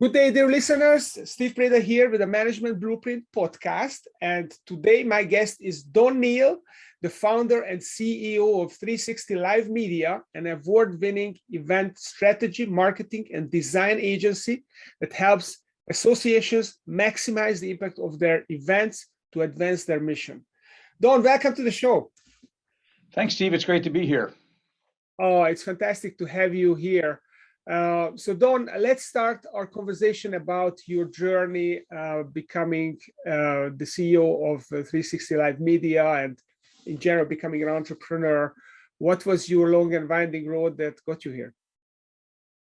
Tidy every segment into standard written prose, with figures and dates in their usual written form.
Good day, dear listeners. Steve Preda here with the Management Blueprint podcast. And today my guest is Don Neal, the founder and CEO of 360 Live Media, an award-winning event strategy, marketing, and design agency that helps associations maximize the impact of their events to advance their mission. Don, welcome to the show. Thanks, Steve. It's great to be here. Oh, it's fantastic to have you here. So Don, let's start our conversation about your journey becoming the CEO of 360 Live Media and in general becoming an entrepreneur. What was your long and winding road that got you here?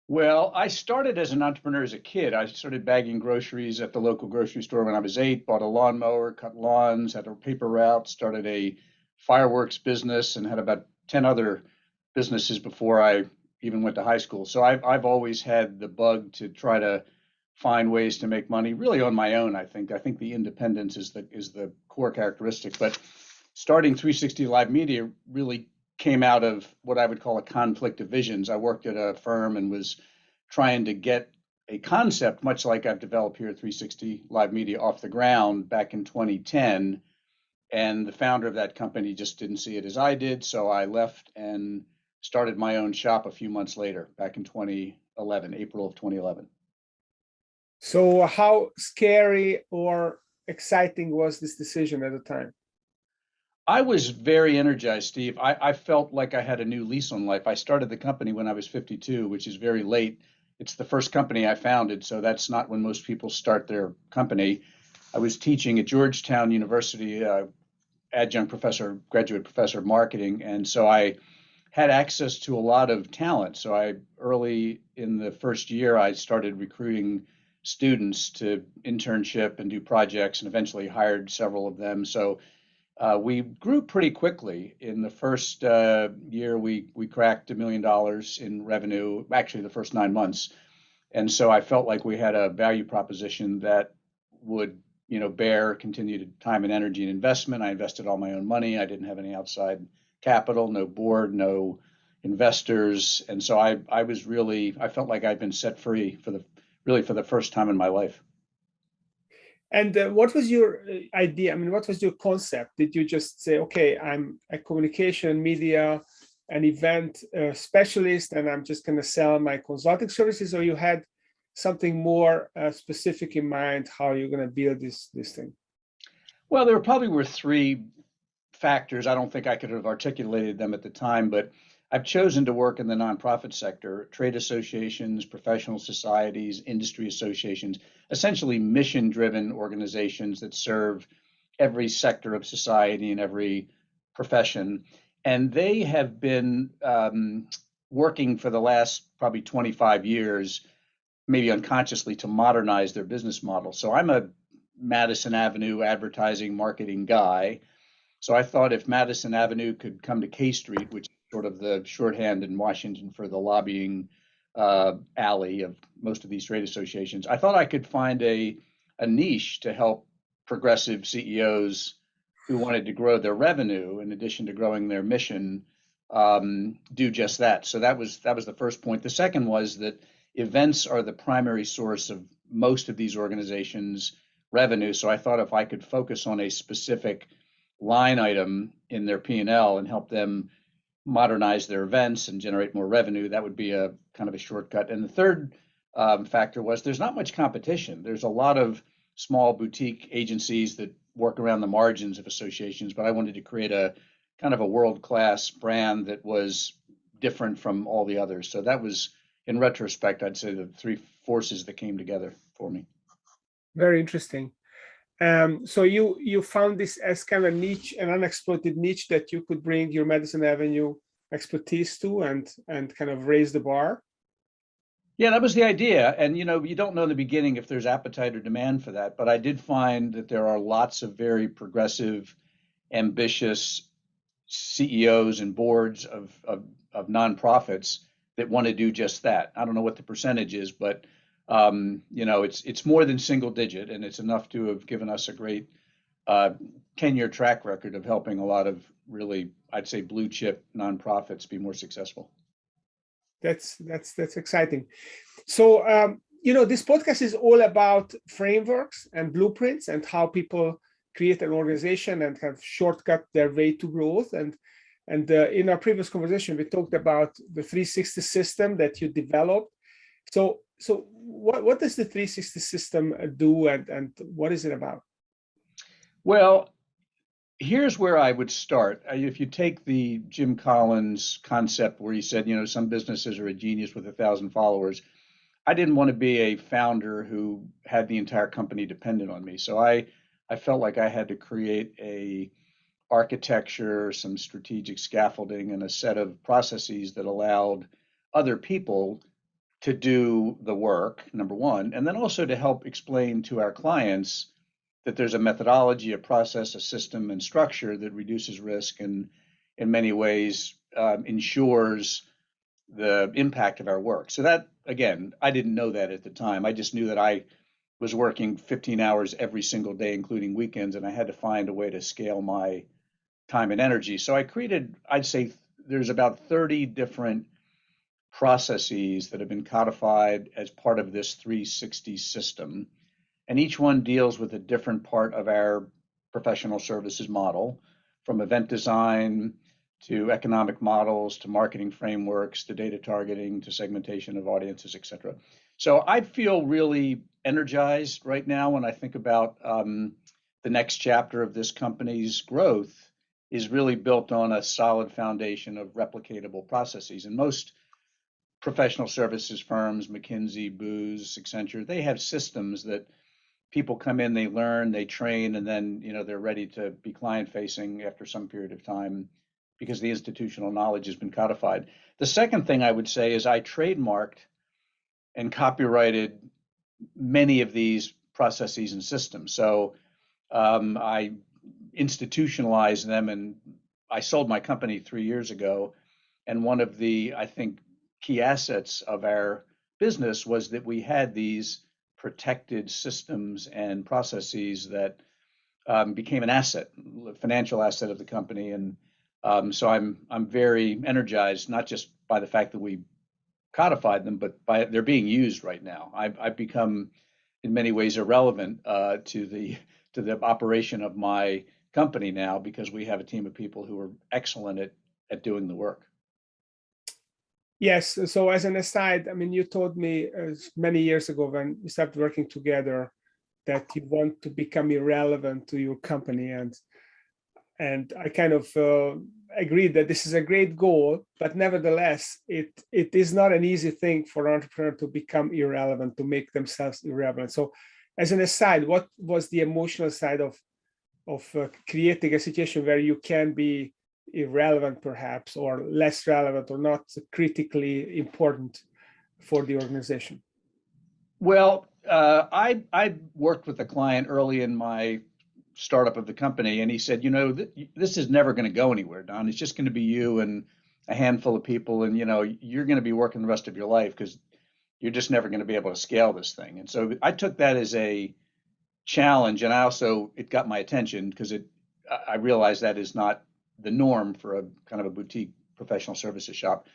Well, I started as an entrepreneur as a kid. I started bagging groceries at the local grocery store when I was 8, bought a lawnmower, cut lawns, had a paper route, started a fireworks business, and had about 10 other businesses before I even went to high school. So I've always had the bug to try to find ways to make money, really on my own. I think the independence is the core characteristic. But starting 360 Live Media really came out of what I would call a conflict of visions. I worked at a firm and was trying to get a concept, much like I've developed here at 360 Live Media, off the ground back in 2010. And the founder of that company just didn't see it as I did. So I left and started my own shop a few months later, back in 2011, April of 2011. So how scary or exciting was this decision at the time? I was very energized, Steve. I felt like I had a new lease on life. I started the company when I was 52, which is very late. It's the first company I founded, so that's not when most people start their company. I was teaching at Georgetown University, adjunct professor, graduate professor of marketing, and so I had access to a lot of talent. So early in the first year, I started recruiting students to internship and do projects, and eventually hired several of them. So we grew pretty quickly. In the first year, we cracked $1 million in revenue, actually the first 9 months. And so I felt like we had a value proposition that would bear continued time and energy and investment. I invested all my own money. I didn't have any outside capital, no board, no investors. And so I felt like I'd been set free for the first time in my life. And what was your idea? I mean, what was your concept? Did you just say, okay, I'm a communication, media, an event specialist, and I'm just going to sell my consulting services? Or you had something more specific in mind how you're going to build this thing? Well, there probably were three factors. I don't think I could have articulated them at the time, but I've chosen to work in the nonprofit sector, trade associations, professional societies, industry associations, essentially mission-driven organizations that serve every sector of society and every profession. And they have been working for the last probably 25 years, maybe unconsciously, to modernize their business model. So I'm a Madison Avenue advertising marketing guy. So I thought if Madison Avenue could come to K Street, which is sort of the shorthand in Washington for the lobbying alley of most of these trade associations, I thought I could find a niche to help progressive CEOs who wanted to grow their revenue in addition to growing their mission do just that. So that was the first point. The second was that events are the primary source of most of these organizations' revenue. So I thought if I could focus on a specific line item in their P&L and help them modernize their events and generate more revenue, that would be a kind of a shortcut. And the third factor was there's not much competition. There's a lot of small boutique agencies that work around the margins of associations, but I wanted to create a kind of a world-class brand that was different from all the others. So that was, in retrospect, I'd say the three forces that came together for me. Very interesting. So you found this as kind of a niche, an unexploited niche that you could bring your Madison Avenue expertise to and kind of raise the bar? Yeah, that was the idea. And, you don't know in the beginning if there's appetite or demand for that. But I did find that there are lots of very progressive, ambitious CEOs and boards of nonprofits that want to do just that. I don't know what the percentage is, but it's more than single digit, and it's enough to have given us a great 10-year track record of helping a lot of really, I'd say, blue chip nonprofits be more successful. That's exciting. So this podcast is all about frameworks and blueprints and how people create an organization and have shortcut their way to growth. And in our previous conversation, we talked about the 360 system that you developed. So what does the 360 system do, and what is it about? Well, here's where I would start. If you take the Jim Collins concept where he said, some businesses are a genius with 1,000 followers, I didn't want to be a founder who had the entire company dependent on me. So I felt like I had to create a architecture, some strategic scaffolding, and a set of processes that allowed other people to do the work, number one, and then also to help explain to our clients that there's a methodology, a process, a system, and structure that reduces risk and in many ways ensures the impact of our work. So that, again, I didn't know that at the time. I just knew that I was working 15 hours every single day, including weekends, and I had to find a way to scale my time and energy. So I created, I'd say there's about 30 different processes that have been codified as part of this 360 system. And each one deals with a different part of our professional services model, from event design to economic models, to marketing frameworks, to data targeting, to segmentation of audiences, et cetera. So I feel really energized right now when I think about the next chapter of this company's growth is really built on a solid foundation of replicatable processes. And most professional services firms, McKinsey, Booz, Accenture, they have systems that people come in, they learn, they train, and then they're ready to be client facing after some period of time because the institutional knowledge has been codified. The second thing I would say is I trademarked and copyrighted many of these processes and systems. So I institutionalized them, and I sold my company 3 years ago. And one of the, I think, key assets of our business was that we had these protected systems and processes that became an asset, a financial asset of the company. And so I'm very energized, not just by the fact that we codified them, but by they're being used right now. I've become, in many ways, irrelevant to the operation of my company now because we have a team of people who are excellent at doing the work. Yes. So as an aside, I mean, you told me many years ago when we started working together that you want to become irrelevant to your company, and I kind of agreed that this is a great goal, but nevertheless, it is not an easy thing for an entrepreneur to become irrelevant, to make themselves irrelevant. So, as an aside, what was the emotional side of creating a situation where you can be irrelevant, perhaps, or less relevant, or not critically important for the organization? Well, I worked with a client early in my startup of the company, and he said, this is never going to go anywhere, Don. It's just going to be you and a handful of people, and you're going to be working the rest of your life because you're just never going to be able to scale this thing. And so I took that as a challenge, and it got my attention because I realized that is not the norm for a kind of a boutique professional services shop.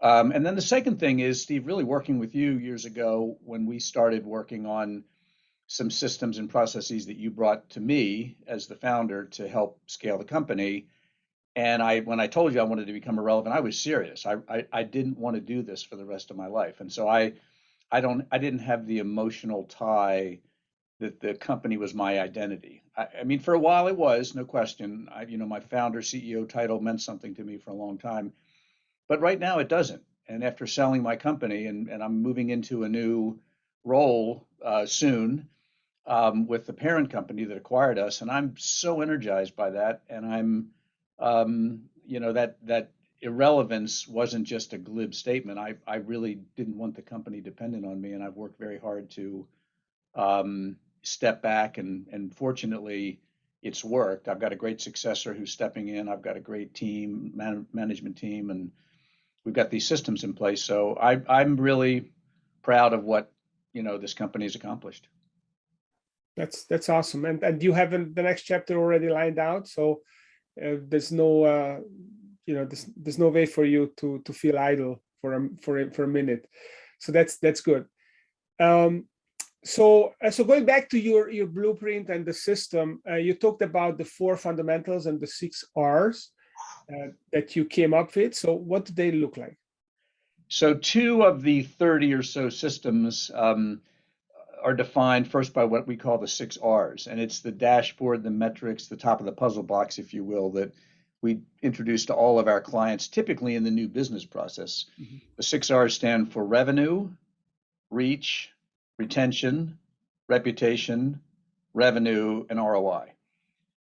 And then the second thing is, Steve, really working with you years ago when we started working on some systems and processes that you brought to me as the founder to help scale the company. And when I told you I wanted to become irrelevant, I was serious. I didn't want to do this for the rest of my life. And so I didn't have the emotional tie that the company was my identity. I mean, for a while it was, no question. My founder CEO title meant something to me for a long time, but right now it doesn't. And after selling my company and I'm moving into a new role soon with the parent company that acquired us, and I'm so energized by that. And I'm, that irrelevance wasn't just a glib statement. I really didn't want the company dependent on me, and I've worked very hard to step back, and fortunately it's worked. I've got a great successor who's stepping in. I've got a great team, management team, and we've got these systems in place. So I'm really proud of what this company has accomplished. That's awesome. And you have the next chapter already lined out, so there's no there's no way for you to feel idle for a minute. So that's good. So going back to your blueprint and the system, you talked about the 4 fundamentals and the 6 R's that you came up with. So what do they look like? So 2 of the 30 or so systems are defined first by what we call the 6 R's, and it's the dashboard, the metrics, the top of the puzzle box, if you will, that we introduce to all of our clients, typically in the new business process. Mhm. The 6 R's stand for revenue, reach, retention, reputation, revenue, and ROI.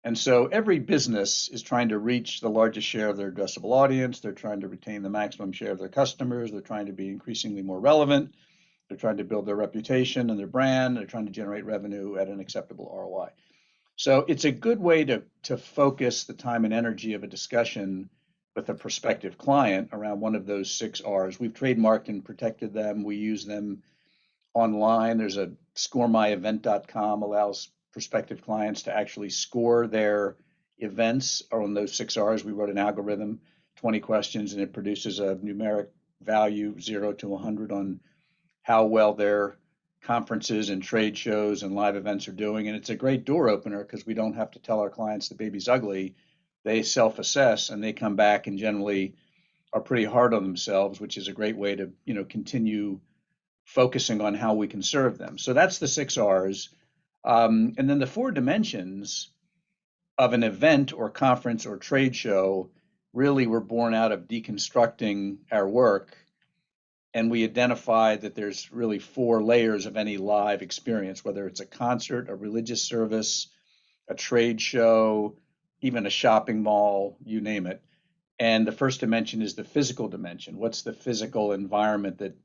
And so every business is trying to reach the largest share of their addressable audience. They're trying to retain the maximum share of their customers. They're trying to be increasingly more relevant. They're trying to build their reputation and their brand. They're trying to generate revenue at an acceptable ROI. So it's a good way to focus the time and energy of a discussion with a prospective client around one of those 6 R's. We've trademarked and protected them. We use them online. There's a scoremyevent.com allows prospective clients to actually score their events on those 6 R's. We wrote an algorithm, 20 questions, and it produces a numeric value 0 to 100 on how well their conferences and trade shows and live events are doing. And it's a great door opener because we don't have to tell our clients the baby's ugly. They self-assess and they come back and generally are pretty hard on themselves, which is a great way to, continue focusing on how we can serve them. So that's the 6 R's. And then the 4 dimensions of an event or conference or trade show really were born out of deconstructing our work. And we identify that there's really 4 layers of any live experience, whether it's a concert, a religious service, a trade show, even a shopping mall, you name it. And the first dimension is the physical dimension. What's the physical environment that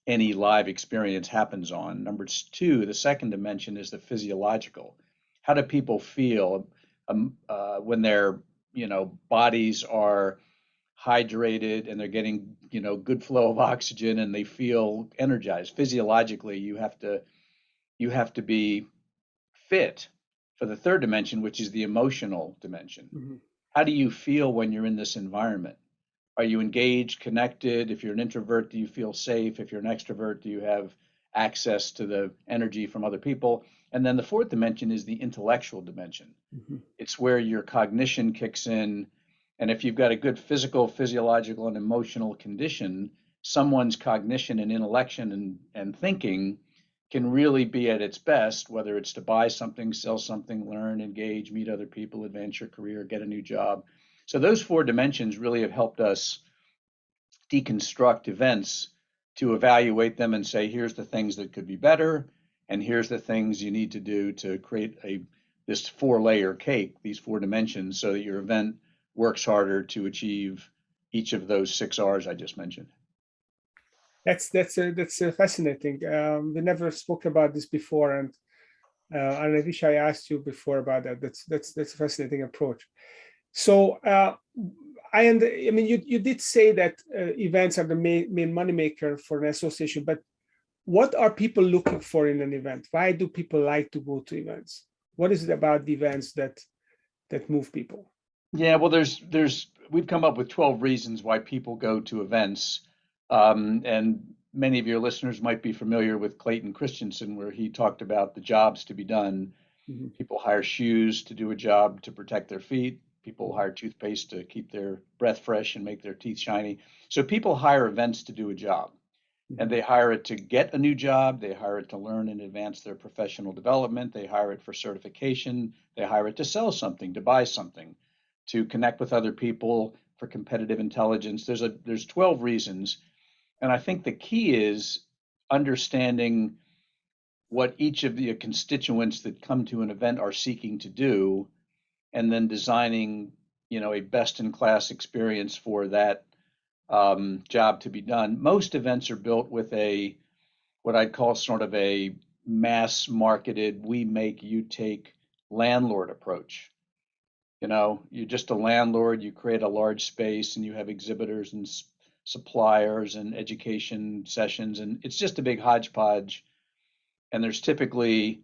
any live experience happens on? Number 2, the second dimension is the physiological. How do people feel when their bodies are hydrated and they're getting good flow of oxygen and they feel energized? Physiologically, you have to be fit. For the third dimension, which is the emotional dimension, Mm-hmm. how do you feel when you're in this environment? Are you engaged, connected? If you're an introvert, do you feel safe? If you're an extrovert, do you have access to the energy from other people? And then the fourth dimension is the intellectual dimension. Mm-hmm. It's where your cognition kicks in. And if you've got a good physical, physiological, and emotional condition, someone's cognition and intellection and thinking can really be at its best, whether it's to buy something, sell something, learn, engage, meet other people, advance your career, get a new job. So those 4 dimensions really have helped us deconstruct events to evaluate them and say, here's the things that could be better, and here's the things you need to do to create this 4-layer cake, these 4 dimensions, so that your event works harder to achieve each of those 6 R's I just mentioned. That's fascinating. We never spoke about this before, and I wish I asked you before about that. That's a fascinating approach. So I mean, you did say that events are the main moneymaker for an association, but what are people looking for in an event? Why do people like to go to events? What is it about the events that move people? Yeah, well, we've come up with 12 reasons why people go to events. And many of your listeners might be familiar with Clayton Christensen, where he talked about the jobs to be done. Mm-hmm. People hire shoes to do a job to protect their feet. People hire toothpaste to keep their breath fresh and make their teeth shiny. So people hire events to do a job. Mm-hmm. And they hire it to get a new job. They hire it to learn and advance their professional development. They hire it for certification. They hire it to sell something, to buy something, to connect with other people, for competitive intelligence. There's 12 reasons. And I think the key is understanding what each of the constituents that come to an event are seeking to do, and then designing, a best-in-class experience for that job to be done. Most events are built with what I'd call sort of a mass-marketed, we make, you take landlord approach. You're just a landlord, you create a large space and you have exhibitors and suppliers and education sessions, and it's just a big hodgepodge. And there's typically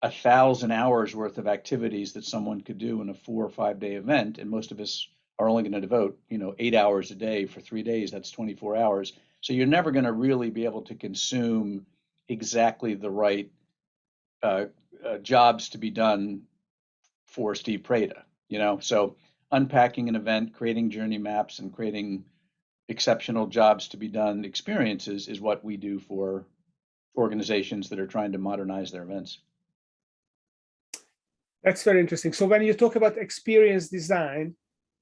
1,000 hours worth of activities that someone could do in a 4 or 5 day event. And most of us are only going to devote, 8 hours a day for 3 days. That's 24 hours. So you're never going to really be able to consume exactly the right jobs to be done for Steve Prada, So unpacking an event, creating journey maps, and creating exceptional jobs to be done experiences is what we do for organizations that are trying to modernize their events. That's very interesting. So when you talk about experience design,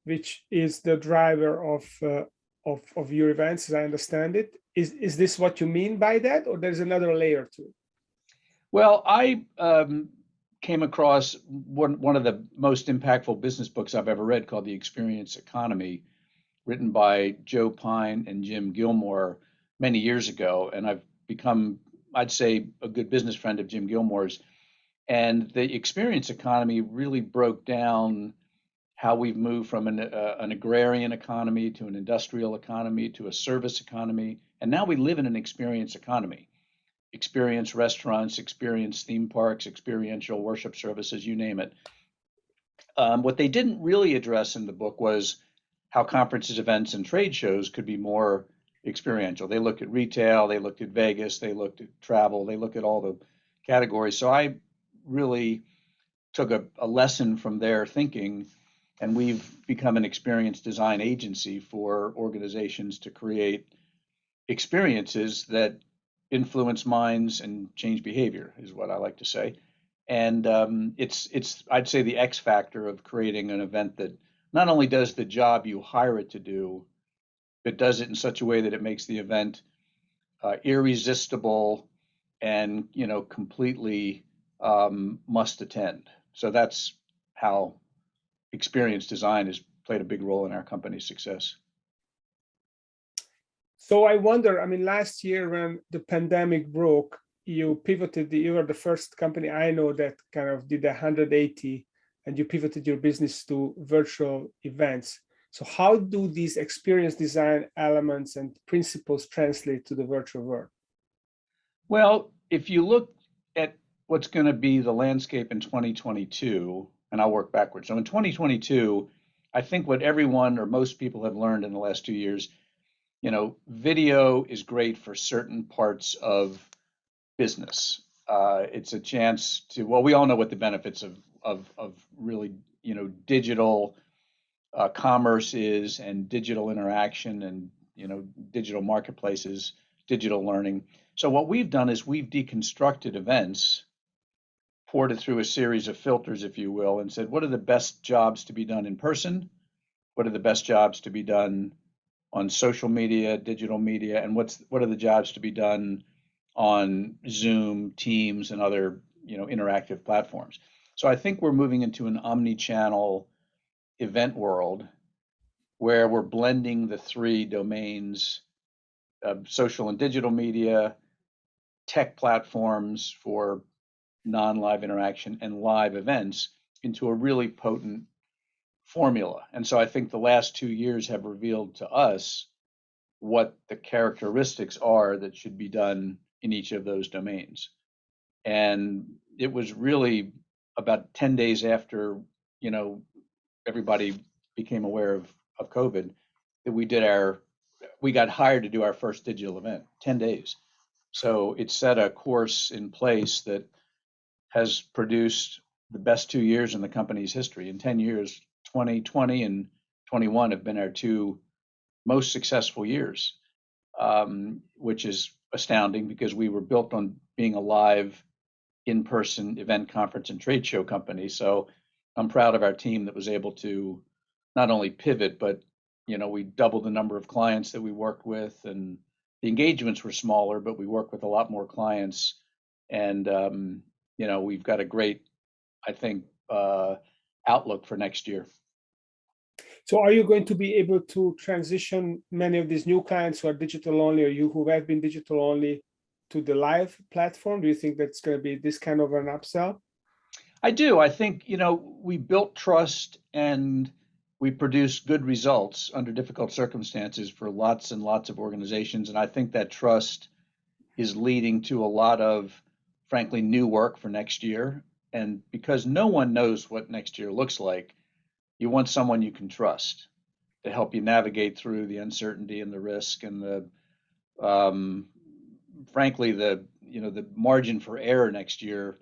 which is the driver of your events, as I understand it, is this what you mean by that, or there's another layer to it? Well, I came across one of the most impactful business books I've ever read called The Experience Economy, written by Joe Pine and Jim Gilmore many years ago. And I've become, I'd say, a good business friend of Jim Gilmore's. And the experience economy really broke down how we've moved from an agrarian economy to an industrial economy to a service economy. And now we live in an experience economy. Experience restaurants, experience theme parks, experiential worship services, you name it. What they didn't really address in the book was how conferences, events, and trade shows could be more experiential. They looked at retail, they looked at Vegas, they looked at travel, they looked at all the categories. So I really took a lesson from their thinking, and we've become an experience design agency for organizations to create experiences that influence minds and change behavior, is what I like to say. And it's I'd say the X factor of creating an event that not only does the job you hire it to do, but does it in such a way that it makes the event irresistible and completely must attend. So that's how experience design has played a big role in our company's success. So I wonder, I mean, last year when the pandemic broke, you pivoted, you were the first company I know that kind of did 180, and you pivoted your business to virtual events. So how do these experience design elements and principles translate to the virtual world? Well, if you look at what's going to be the landscape in 2022, and I'll work backwards. So in 2022, I think what everyone or most people have learned in the last 2 years, video is great for certain parts of business. It's a chance to, well, we all know what the benefits of really, digital commerce is, and digital interaction, and, digital marketplaces, digital learning. So what we've done is we've deconstructed events, poured it through a series of filters, if you will, and said, what are the best jobs to be done in person? What are the best jobs to be done on social media, digital media, and what are the jobs to be done on Zoom, Teams, and other interactive platforms. So I think we're moving into an omni-channel event world where we're blending the three domains of social and digital media, tech platforms for non-live interaction, and live events into a really potent formula. And so I think the last 2 years have revealed to us what the characteristics are that should be done in each of those domains. And it was really about 10 days after, everybody became aware of COVID that we got hired to do our first digital event, 10 days. So it set a course in place that has produced the best 2 years in the company's history. In 10 years, 2020 and 21 have been our two most successful years, which is astounding because we were built on being a live, in-person event, conference, and trade show company. So I'm proud of our team that was able to not only pivot, but we doubled the number of clients that we worked with, and the engagements were smaller, but we worked with a lot more clients. And we've got a great, I think, outlook for next year. So are you going to be able to transition many of these new clients who are digital only, or you who have been digital only, to the live platform? Do you think that's going to be this kind of an upsell? I do. I think, we built trust and we produced good results under difficult circumstances for lots and lots of organizations. And I think that trust is leading to a lot of, frankly, new work for next year. And because no one knows what next year looks like, you want someone you can trust to help you navigate through the uncertainty and the risk and frankly, the the margin for error next year,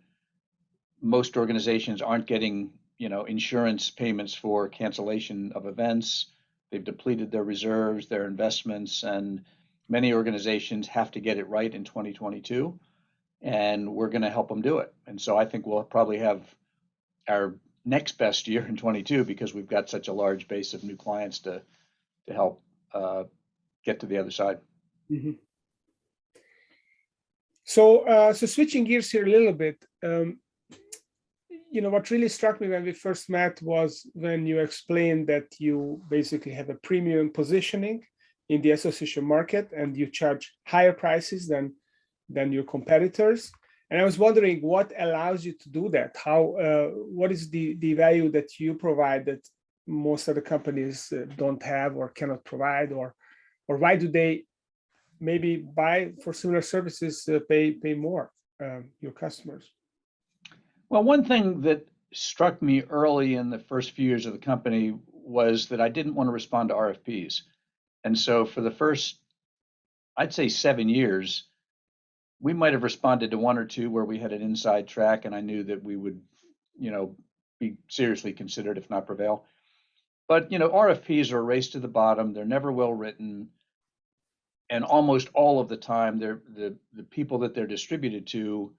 most organizations aren't getting, insurance payments for cancellation of events. They've depleted their reserves, their investments, and many organizations have to get it right in 2022, and we're going to help them do it. And so I think we'll probably have our next best year in 22 because we've got such a large base of new clients to help get to the other side. Mm-hmm. So switching gears here a little bit, what really struck me when we first met was when you explained that you basically have a premium positioning in the association market and you charge higher prices than your competitors. And I was wondering what allows you to do that? What is the value that you provide that most other companies don't have or cannot provide, or why do they maybe buy for similar services, pay more, your customers? Well, one thing that struck me early in the first few years of the company was that I didn't want to respond to RFPs. And so for the first, I'd say 7 years, we might have responded to one or two where we had an inside track and I knew that we would, be seriously considered if not prevail. But, RFPs are a race to the bottom. They're never well written. And almost all of the time, the people that they're distributed to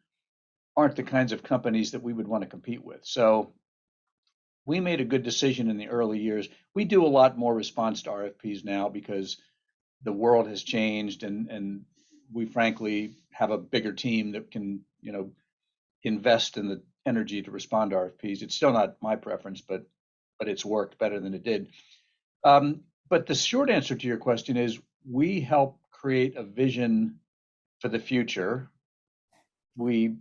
aren't the kinds of companies that we would want to compete with. So we made a good decision in the early years. We do a lot more response to RFPs now because the world has changed and we frankly have a bigger team that can, invest in the energy to respond to RFPs. It's still not my preference, but it's worked better than it did. But the short answer to your question is we help create a vision for the future. We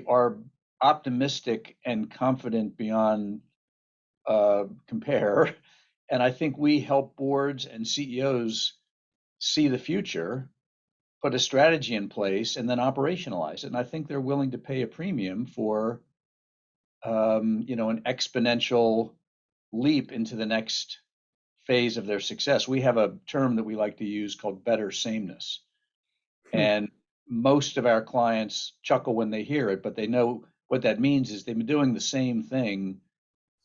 are optimistic and confident beyond compare. And I think we help boards and CEOs see the future, put a strategy in place, and then operationalize it. And I think they're willing to pay a premium for, an exponential leap into the next phase of their success. We have a term that we like to use called better sameness. And most of our clients chuckle when they hear it, but they know what that means is they've been doing the same thing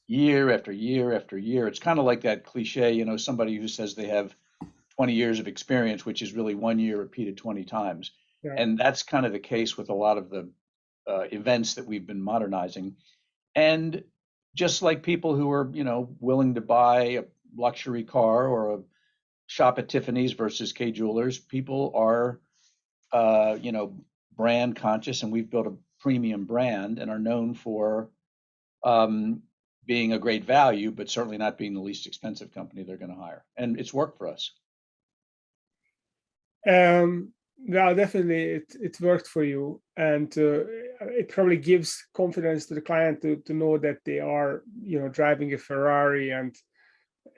year after year after year. It's kind of like that cliche, somebody who says they have 20 years of experience, which is really 1 year repeated 20 times. Yeah. And that's kind of the case with a lot of the events that we've been modernizing. And just like people who are, willing to buy a luxury car or a shop at Tiffany's versus Kay Jewelers, people are, brand conscious, and we've built a premium brand and are known for being a great value, but certainly not being the least expensive company they're going to hire. And it's worked for us. No, definitely it worked for you. And it probably gives confidence to the client to know that they are, driving a Ferrari and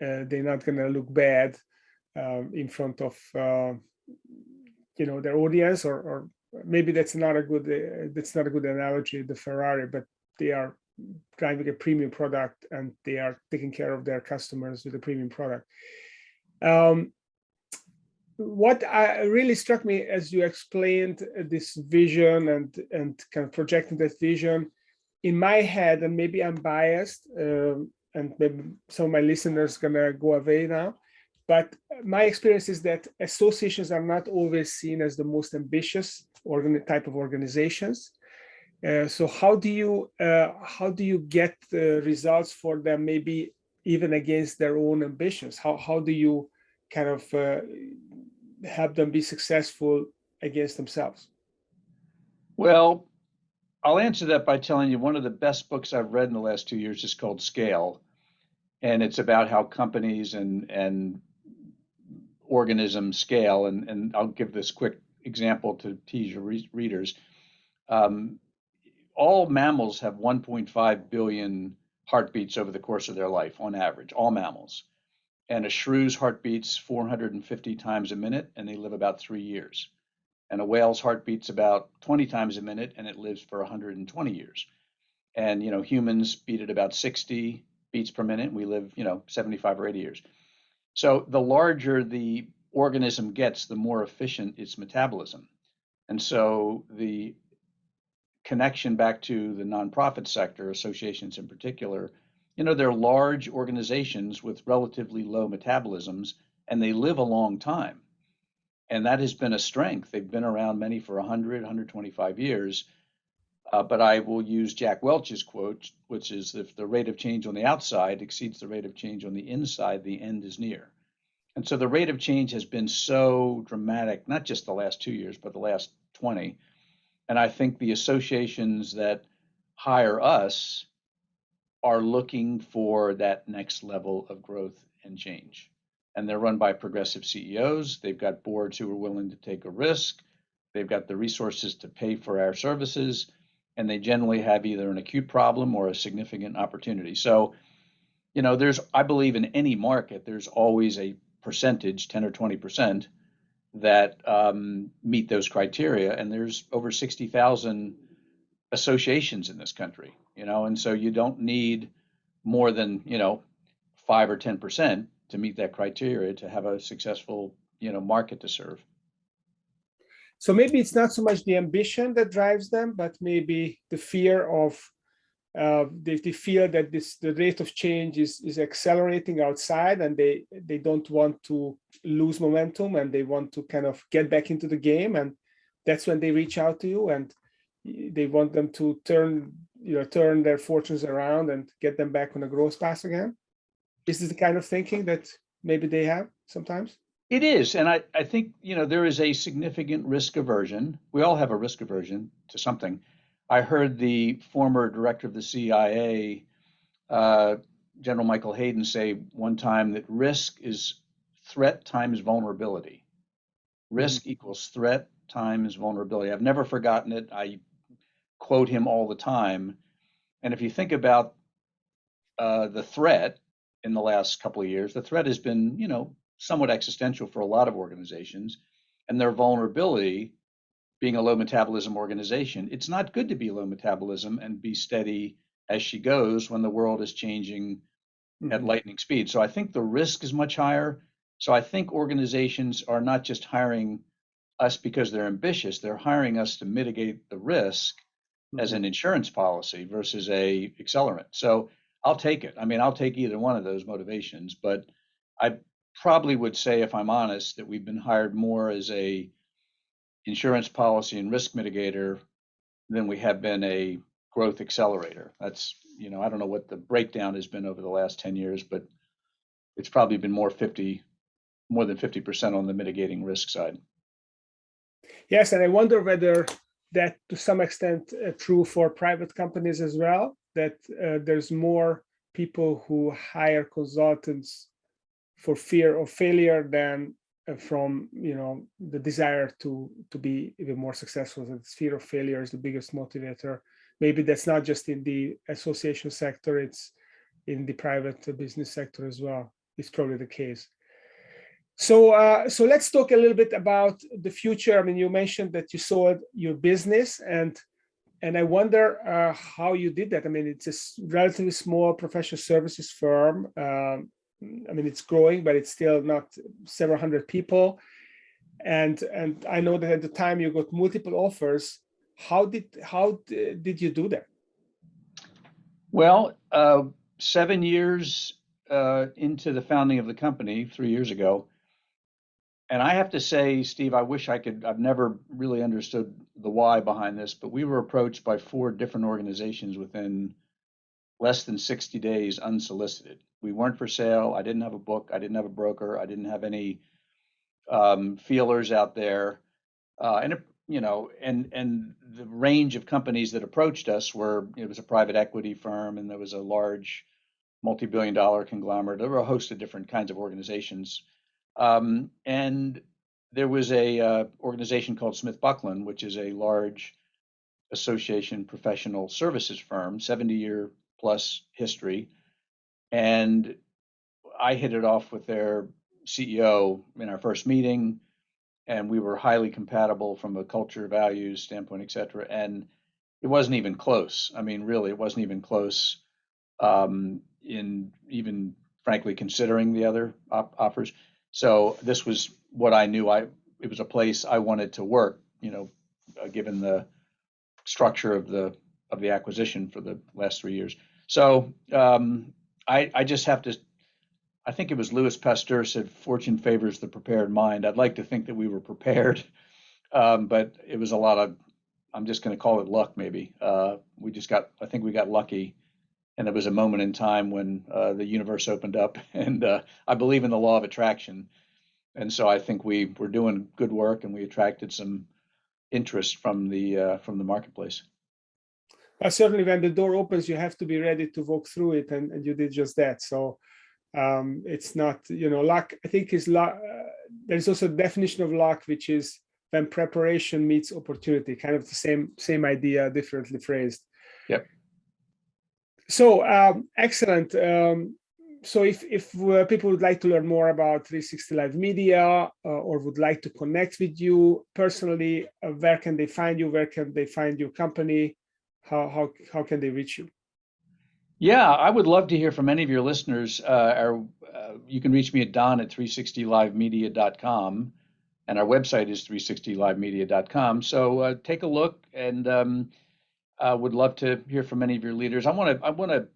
they're not going to look bad in front of, their audience, or maybe that's not a good analogy, the Ferrari, but they are driving a premium product and they are taking care of their customers with a premium product. What really struck me as you explained this vision and kind of projecting that vision in my head, and maybe I'm biased, and maybe some of my listeners are gonna go away now, but my experience is that associations are not always seen as the most ambitious type of organizations. So how do you get the results for them, maybe even against their own ambitions? How do you kind of help them be successful against themselves? Well, I'll answer that by telling you one of the best books I've read in the last 2 years is called Scale. And it's about how companies and organisms scale. And I'll give this quick example to tease your readers. All mammals have 1.5 billion heartbeats over the course of their life on average, all mammals. And a shrew's heart beats 450 times a minute, and they live about 3 years. And a whale's heart beats about 20 times a minute, and it lives for 120 years. And, humans beat at about 60 beats per minute, and we live, 75 or 80 years. So the larger the organism gets, the more efficient its metabolism. And so the connection back to the nonprofit sector, associations in particular, they're large organizations with relatively low metabolisms, and they live a long time. And that has been a strength. They've been around many for 100, 125 years. But I will use Jack Welch's quote, which is, if the rate of change on the outside exceeds the rate of change on the inside, the end is near. And so the rate of change has been so dramatic, not just the last 2 years, but the last 20. And I think the associations that hire us are looking for that next level of growth and change. And they're run by progressive CEOs. They've got boards who are willing to take a risk. They've got the resources to pay for our services. And they generally have either an acute problem or a significant opportunity. So, I believe in any market, there's always a percentage, 10 or 20%, that meet those criteria. And there's over 60,000 associations in this country, and so you don't need more than, 5 or 10% to meet that criteria to have a successful, market to serve. So maybe it's not so much the ambition that drives them, but maybe the fear of they feel that the rate of change is accelerating outside, and they don't want to lose momentum, and they want to kind of get back into the game, and that's when they reach out to you, and they want them to turn their fortunes around and get them back on a growth path again. Is this the kind of thinking that maybe they have sometimes? It is. And I think, there is a significant risk aversion. We all have a risk aversion to something. I heard the former director of the CIA, General Michael Hayden, say one time that risk is threat times vulnerability. Risk equals threat times vulnerability. I've never forgotten it. I quote him all the time. And if you think about the threat in the last couple of years, the threat has been, somewhat existential for a lot of organizations, and their vulnerability being a low metabolism organization. It's not good to be low metabolism and be steady as she goes when the world is changing at lightning speed. So I think the risk is much higher. So I think organizations are not just hiring us because they're ambitious, they're hiring us to mitigate the risk as an insurance policy versus a accelerant. So I'll take it. I mean, I'll take either one of those motivations, but I probably would say, if I'm honest, that we've been hired more as a insurance policy and risk mitigator than we have been a growth accelerator. That's, I don't know what the breakdown has been over the last 10 years, but it's probably been more than 50% on the mitigating risk side. Yes, and I wonder whether that to some extent true for private companies as well, that there's more people who hire consultants for fear of failure than from the desire to be even more successful. The fear of failure is the biggest motivator. Maybe that's not just in the association sector, it's in the private business sector as well. It's probably the case. So let's talk a little bit about the future. I mean, you mentioned that you sold your business, and I wonder how you did that. I mean, it's a relatively small professional services firm. I mean, it's growing, but it's still not several hundred people. And I know that at the time you got multiple offers. How did you do that? Well, 7 years into the founding of the company 3 years ago, and I have to say, Steve, I wish I could. I've never really understood the why behind this, but we were approached by 4 different organizations within less than 60 days, unsolicited. We weren't for sale. I didn't have a book. I didn't have a broker. I didn't have any feelers out there. And the range of companies that approached us were, it was a private equity firm, and there was a large multi-billion-dollar conglomerate. There were a host of different kinds of organizations. And there was a organization called Smith Buckland, which is a large association professional services firm, 70-year plus history. And I hit it off with their CEO in our first meeting, and we were highly compatible from a culture, values standpoint, et cetera. And it wasn't even close. I mean, really, it wasn't even close in even, frankly, considering the other offers. So this was what I knew. It was a place I wanted to work, given the structure of the acquisition for the last 3 years. So I just have to. I think it was Louis Pasteur said, "Fortune favors the prepared mind." I'd like to think that we were prepared, but it was a lot of. I'm just going to call it luck, maybe. I think we got lucky, and it was a moment in time when the universe opened up, and I believe in the law of attraction, and so I think we were doing good work, and we attracted some interest from the marketplace. Certainly, when the door opens, you have to be ready to walk through it, and you did just that. So it's not, luck. I think is luck. There's also a definition of luck, which is when preparation meets opportunity. Kind of the same idea, differently phrased. Yep. So excellent. So if people would like to learn more about 360 Live Media or would like to connect with you personally, where can they find you? Where can they find your company? How can they reach you? Yeah, I would love to hear from any of your listeners. You can reach me at don@360livemedia.com, and our website is 360livemedia.com. So take a look, and would love to hear from any of your leaders. I want to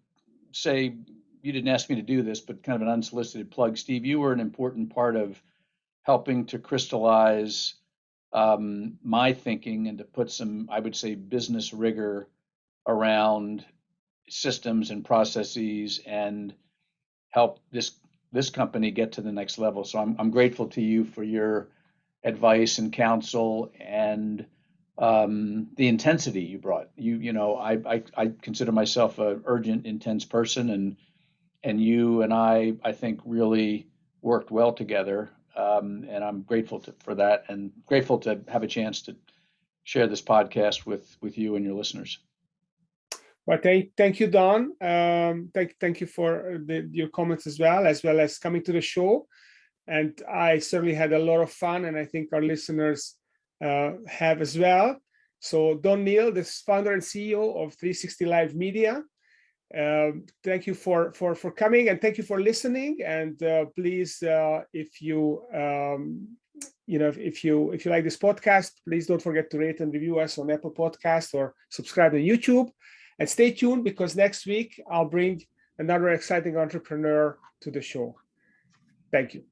say, you didn't ask me to do this, but kind of an unsolicited plug, Steve. You were an important part of helping to crystallize my thinking and to put some, I would say, business rigor around systems and processes and help this company get to the next level. So I'm grateful to you for your advice and counsel and the intensity you brought. I consider myself an urgent, intense person, and you and I think really worked well together. And I'm grateful for that, and grateful to have a chance to share this podcast with you and your listeners. Well, thank you, Don. Thank you for your comments as well as coming to the show. And I certainly had a lot of fun, and I think our listeners have as well. So Don Neal, the founder and CEO of 360 Live Media. Thank you for coming, and thank you for listening. And please, if you like this podcast, please don't forget to rate and review us on Apple Podcasts or subscribe to YouTube. And stay tuned, because next week I'll bring another exciting entrepreneur to the show. Thank you.